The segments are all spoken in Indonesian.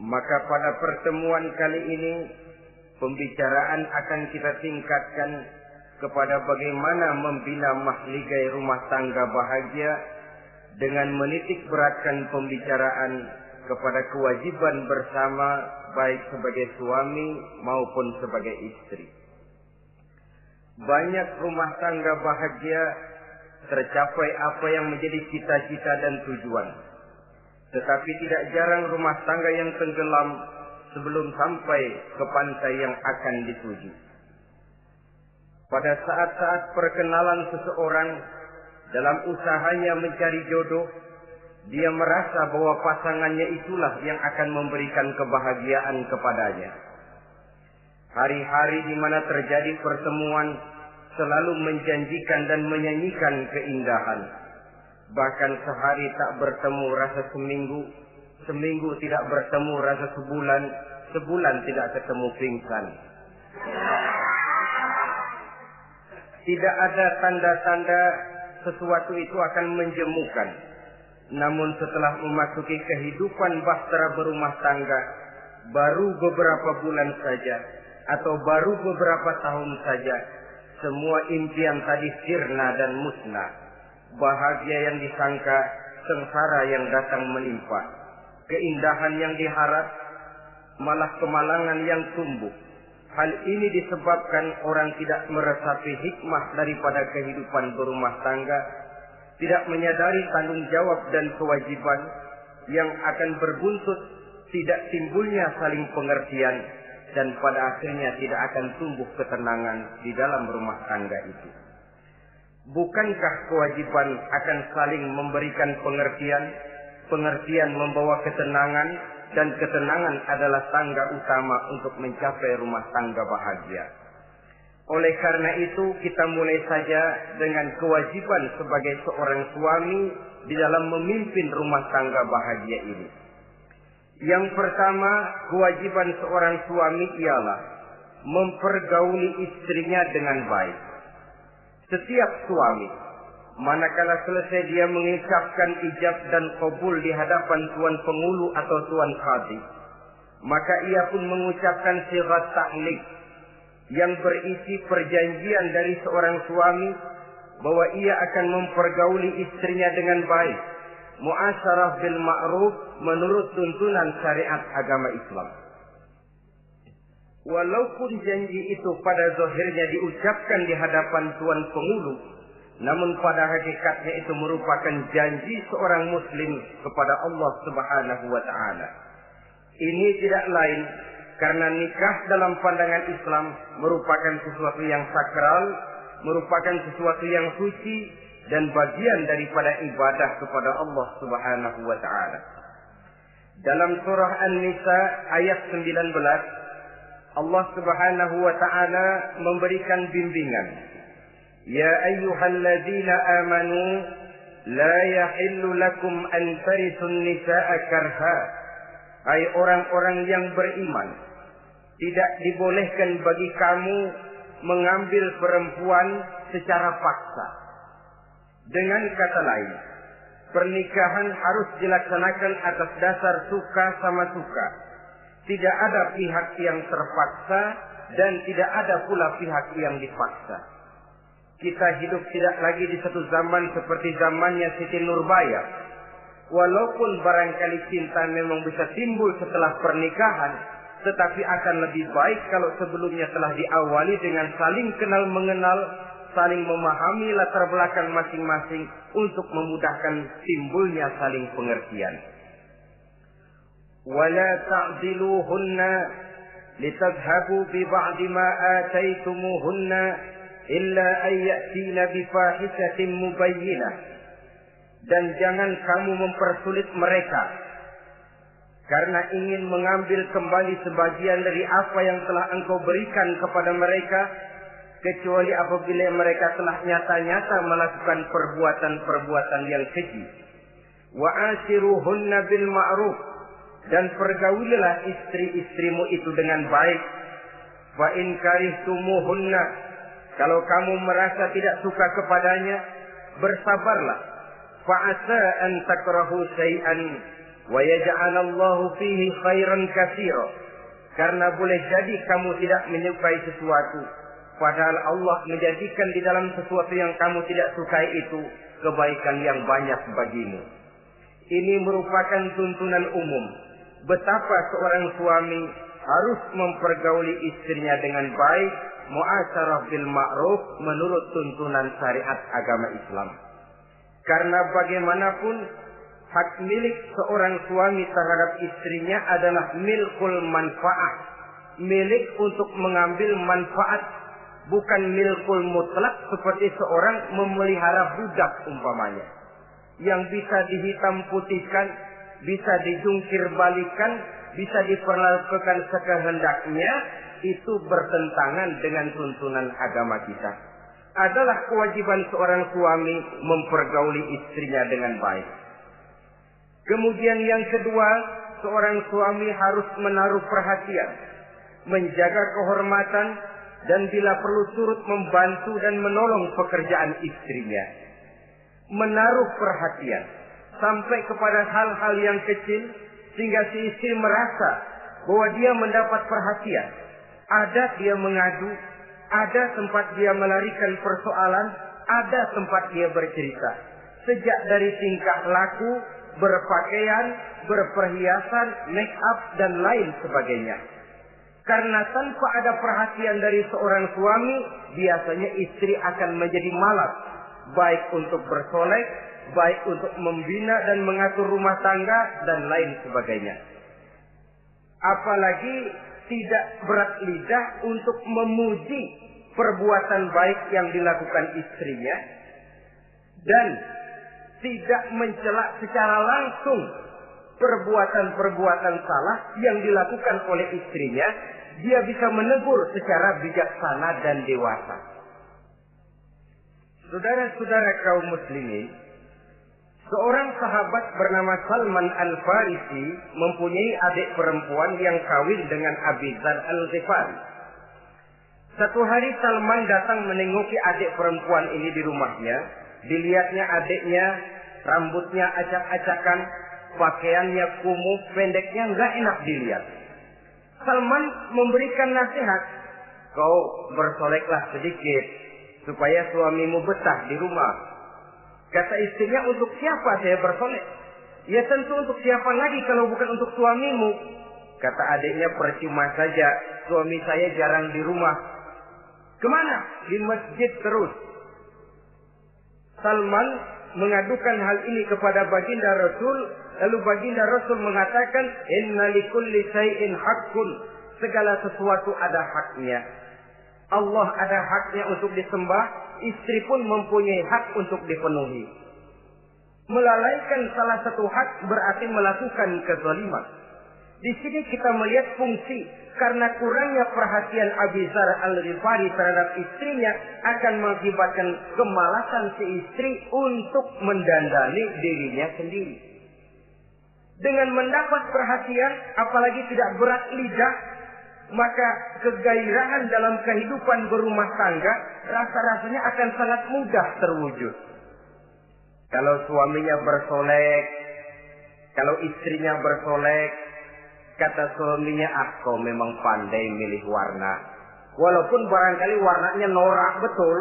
Maka pada pertemuan kali ini pembicaraan akan kita tingkatkan kepada bagaimana membina mahligai rumah tangga bahagia dengan menitik beratkan pembicaraan kepada kewajiban bersama baik sebagai suami maupun sebagai istri. Banyak rumah tangga bahagia tercapai apa yang menjadi cita-cita dan tujuan. Tetapi tidak jarang rumah tangga yang tenggelam sebelum sampai ke pantai yang akan dituju. Pada saat-saat perkenalan seseorang dalam usahanya mencari jodoh, dia merasa bahwa pasangannya itulah yang akan memberikan kebahagiaan kepadanya. Hari-hari di mana terjadi pertemuan selalu menjanjikan dan menyanyikan keindahan. Bahkan sehari tak bertemu rasa seminggu, seminggu tidak bertemu rasa sebulan, sebulan tidak ketemu pingsan. Tidak ada tanda-tanda sesuatu itu akan menjemukan. Namun setelah memasuki kehidupan bahtera berumah tangga, baru beberapa bulan saja atau baru beberapa tahun saja, semua impian tadi sirna dan musnah. Bahagia yang disangka, sengsara yang datang menimpa. Keindahan yang diharap, malah kemalangan yang tumbuh. Hal ini disebabkan orang tidak meresapi hikmah daripada kehidupan berumah tangga, tidak menyadari tanggung jawab dan kewajiban yang akan berbuntut tidak timbulnya saling pengertian, dan pada akhirnya tidak akan tumbuh ketenangan di dalam rumah tangga itu. Bukankah kewajiban akan saling memberikan pengertian, pengertian membawa ketenangan, dan ketenangan adalah tangga utama untuk mencapai rumah tangga bahagia. Oleh karena itu, kita mulai saja dengan kewajiban sebagai seorang suami di dalam memimpin rumah tangga bahagia ini. Yang pertama, kewajiban seorang suami ialah mempergauli istrinya dengan baik. Setiap suami, manakala selesai dia mengucapkan ijab dan qabul di hadapan tuan pengulu atau tuan qadhi, maka ia pun mengucapkan sighat ta'liq yang berisi perjanjian dari seorang suami bahwa ia akan mempergauli istrinya dengan baik, muasyarah bil ma'ruf menurut tuntunan syariat agama Islam. Walaupun janji itu pada zahirnya diucapkan di hadapan tuan pengulu, namun pada hakikatnya itu merupakan janji seorang muslim kepada Allah Subhanahu wa taala. Ini tidak lain karena nikah dalam pandangan Islam merupakan sesuatu yang sakral, merupakan sesuatu yang suci dan bagian daripada ibadah kepada Allah Subhanahu wa taala. Dalam surah An-Nisa ayat 19, Allah Subhanahu wa taala memberikan bimbingan. Ya ayyuhalladzina amanu la yahillu lakum an tarithun nisaa karha. Hai orang-orang yang beriman, tidak dibolehkan bagi kamu mengambil perempuan secara paksa. Dengan kata lain, pernikahan harus dilaksanakan atas dasar suka sama suka. Tidak ada pihak yang terpaksa dan tidak ada pula pihak yang dipaksa. Kita hidup tidak lagi di satu zaman seperti zamannya Siti Nurbaya. Walaupun barangkali cinta memang bisa timbul setelah pernikahan, tetapi akan lebih baik kalau sebelumnya telah diawali dengan saling kenal mengenal, saling memahami latar belakang masing-masing untuk memudahkan timbulnya saling pengertian. Wala ta'diluhunna litadhhabu bi ba'di ma ataitumuhunna illa an ya'tina bi fahishatin mubayyinah. Dan jangan kamu mempersulit mereka karena ingin mengambil kembali sebagian dari apa yang telah engkau berikan kepada mereka, kecuali apabila mereka telah nyata-nyata melakukan perbuatan-perbuatan yang keji. Wa ashiruhunna bil ma'ruf, dan pergaulilah istri-istrimu itu dengan baik. Fa in karihtumuhunna, kalau kamu merasa tidak suka kepadanya, bersabarlah. Fa asa an takrahu syai'an wa yaj'alallahu fihi khairan katsira. Karena boleh jadi kamu tidak menyukai sesuatu, padahal Allah menjadikan di dalam sesuatu yang kamu tidak sukai itu kebaikan yang banyak bagimu. Ini merupakan tuntunan umum betapa seorang suami harus mempergauli istrinya dengan baik, muasyarah bil ma'ruf menurut tuntunan syariat agama Islam. Karena bagaimanapun hak milik seorang suami terhadap istrinya adalah milkul manfaat, milik untuk mengambil manfaat, bukan milkul mutlak seperti seorang memelihara budak umpamanya, yang bisa dihitam putihkan, bisa dijungkir balikan, bisa diperlakukan sekehendaknya. Itu bertentangan dengan tuntunan agama kita. Adalah kewajiban seorang suami mempergauli istrinya dengan baik. Kemudian yang kedua, seorang suami harus menaruh perhatian, menjaga kehormatan, dan bila perlu turut membantu dan menolong pekerjaan istrinya. Menaruh perhatian sampai kepada hal-hal yang kecil sehingga si istri merasa bahwa dia mendapat perhatian. Ada dia mengadu, ada tempat dia melarikan persoalan, ada tempat dia bercerita. Sejak dari tingkah laku, berpakaian, berperhiasan, make up, dan lain sebagainya. Karena tanpa ada perhatian dari seorang suami, biasanya istri akan menjadi malas, baik untuk bersolek, baik untuk membina dan mengatur rumah tangga, dan lain sebagainya. Apalagi tidak berat lidah untuk memuji perbuatan baik yang dilakukan istrinya, dan tidak mencela secara langsung perbuatan-perbuatan salah yang dilakukan oleh istrinya. Dia bisa menegur secara bijaksana dan dewasa. Saudara-saudara kaum muslimin, seorang sahabat bernama Salman Al-Farisi mempunyai adik perempuan yang kawin dengan Abi Dzar Al-Ghifari. Satu hari Salman datang menengoki adik perempuan ini di rumahnya. Dilihatnya adiknya, rambutnya acak-acakan, pakaiannya kumuh, pendeknya nggak enak dilihat. Salman memberikan nasihat, kau bersoleklah sedikit supaya suamimu betah di rumah. Kata istrinya, untuk siapa saya bersolek? Ya tentu untuk siapa lagi kalau bukan untuk suamimu. Kata adiknya, percuma saja, suami saya jarang di rumah. Kemana? Di masjid terus. Salman mengadukan hal ini kepada baginda Rasul. Lalu baginda Rasul mengatakan, inna likulli syai'in haqqun. Segala sesuatu ada haknya. Allah ada haknya untuk disembah, istri pun mempunyai hak untuk dipenuhi. Melalaikan salah satu hak berarti melakukan kezaliman. Di sini kita melihat fungsi, karena kurangnya perhatian Abi Dzar Al-Ghifari terhadap istrinya akan mengakibatkan kemalasan si istri untuk mendandani dirinya sendiri. Dengan mendapat perhatian, apalagi tidak berat lidah, maka kegairahan dalam kehidupan berumah tangga rasa-rasanya akan sangat mudah terwujud. Kalau suaminya bersolek, kalau istrinya bersolek, kata suaminya, kau memang pandai milih warna. Walaupun barangkali warnanya norak betul.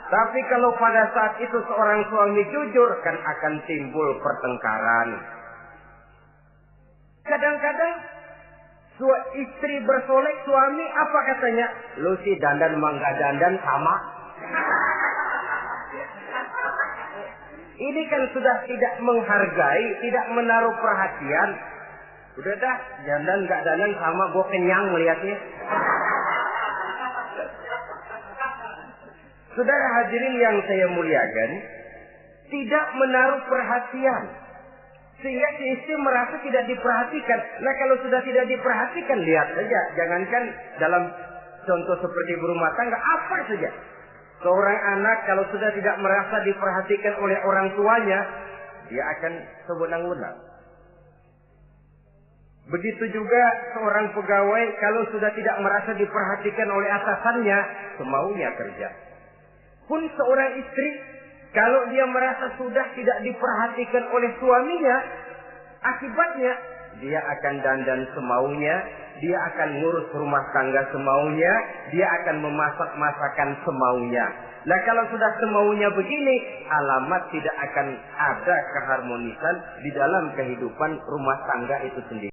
Tapi kalau pada saat itu seorang suami jujur, kan akan timbul pertengkaran. Kadang-kadang istri bersolek, suami apa katanya? Lu sih dandan mangga dandan sama. Ini kan sudah tidak menghargai, tidak menaruh perhatian. Udah dah, dandan gak dandan sama, gue kenyang melihatnya. Saudara hadirin yang saya muliakan, tidak menaruh perhatian. Sehingga si istri merasa tidak diperhatikan. Nah kalau sudah tidak diperhatikan, lihat saja. Jangankan dalam contoh seperti berumah tangga, apa saja. Seorang anak kalau sudah tidak merasa diperhatikan oleh orang tuanya, dia akan sewenang-wenang. Begitu juga seorang pegawai kalau sudah tidak merasa diperhatikan oleh atasannya, semaunya kerja. Pun seorang istri Kalau dia merasa sudah tidak diperhatikan oleh suaminya, akibatnya dia akan dandan semaunya, dia akan ngurus rumah tangga semaunya, dia akan memasak masakan semaunya. Nah, kalau sudah semaunya begini, alamat tidak akan ada keharmonisan di dalam kehidupan rumah tangga itu sendiri.